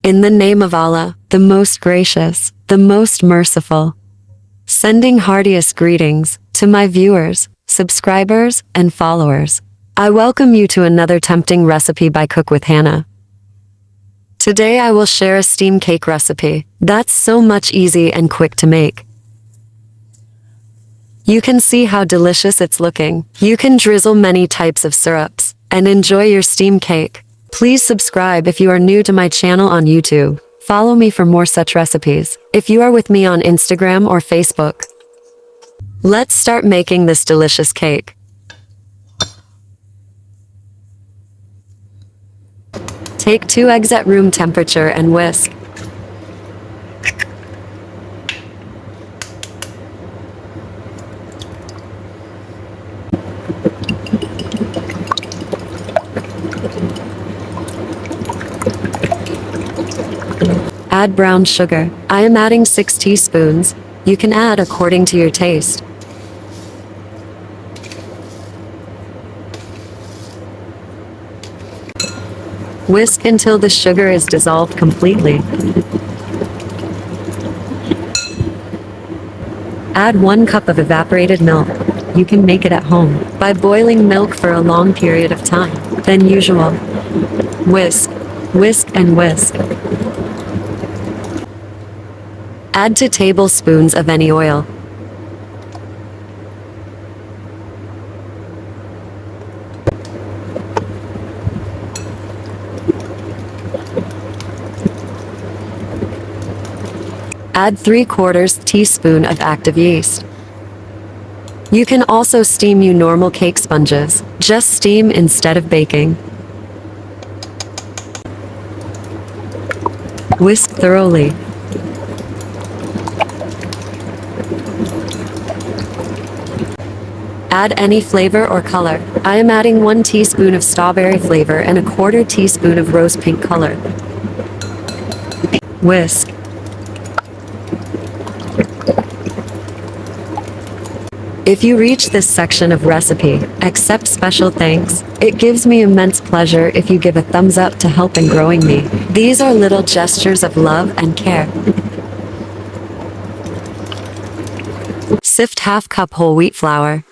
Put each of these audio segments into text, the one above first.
In the name of Allah, the most gracious, the most merciful. Sending heartiest greetings to my viewers, subscribers, and followers. I welcome you to another tempting recipe by Cook with Hannah. Today I will share a steam cake recipe that's so much easy and quick to make. You can see how delicious it's looking. You can drizzle many types of syrups and enjoy your steam cake. Please subscribe if you are new to my channel on YouTube. Follow me for more such recipes if you are with me on Instagram or Facebook. Let's start making this delicious cake. Take 2 eggs at room temperature and whisk. Add brown sugar. I am adding 6 teaspoons. You can add according to your taste. Whisk until the sugar is dissolved completely. Add 1 cup of evaporated milk. You can make it at home by boiling milk for a long period of time than usual. Whisk, whisk and whisk. Add 2 tablespoons of any oil. Add 3/4 teaspoon of active yeast. You can also steam normal cake sponges. Just steam instead of baking. Whisk thoroughly. Add any flavor or color. I am adding 1 teaspoon of strawberry flavor and 1/4 teaspoon of rose pink color. Whisk. If you reach this section of recipe, accept special thanks. It gives me immense pleasure if you give a thumbs up to help in growing me. These are little gestures of love and care. Sift 1/2 cup whole wheat flour.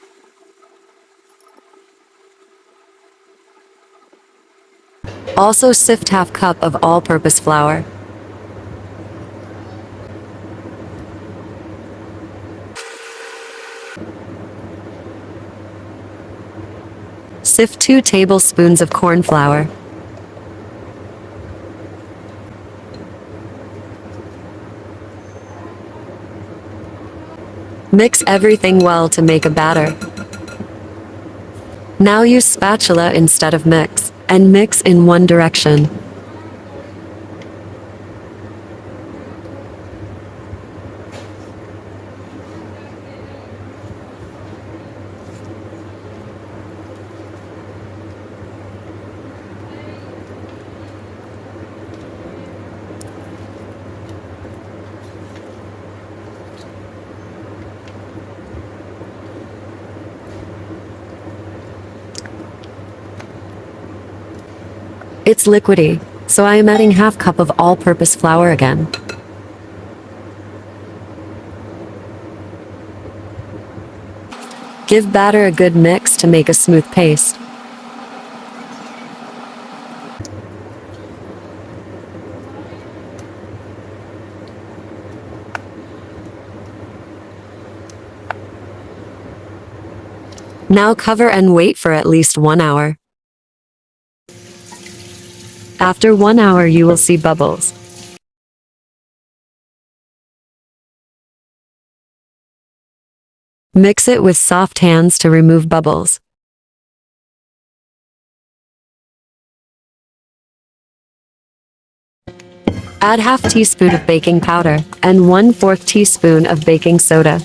Also sift 1/2 cup of all-purpose flour. Sift 2 tablespoons of corn flour. Mix everything well to make a batter. Now use spatula instead of mix, and mix in one direction. It's liquidy, so I am adding 1/2 cup of all-purpose flour again. Give batter a good mix to make a smooth paste. Now cover and wait for at least 1 hour. After 1 hour you will see bubbles. Mix it with soft hands to remove bubbles. Add 1/2 teaspoon of baking powder and 1/4 teaspoon of baking soda.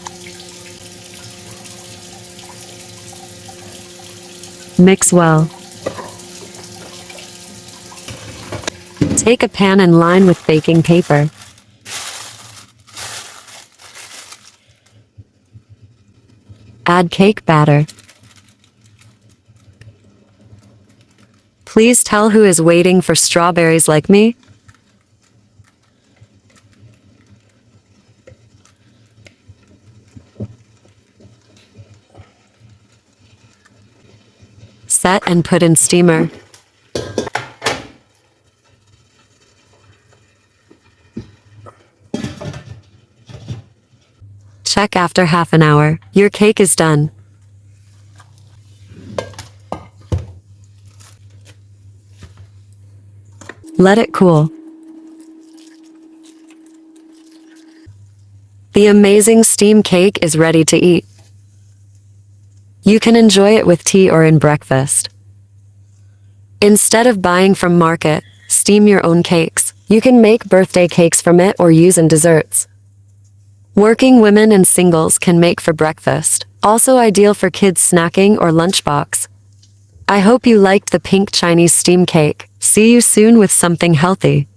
Mix well. Take a pan and line with baking paper. Add cake batter. Please tell who is waiting for strawberries like me. set and put in steamer. Check after half an hour. Your cake is done. Let it cool. The amazing steam cake is ready to eat. You can enjoy it with tea or in breakfast. Instead of buying from market, steam your own cakes. You can make birthday cakes from it or use in desserts. Working women and singles can make for breakfast, also ideal for kids snacking or lunchbox. I hope you liked the pink Chinese steam cake. See you soon with something healthy.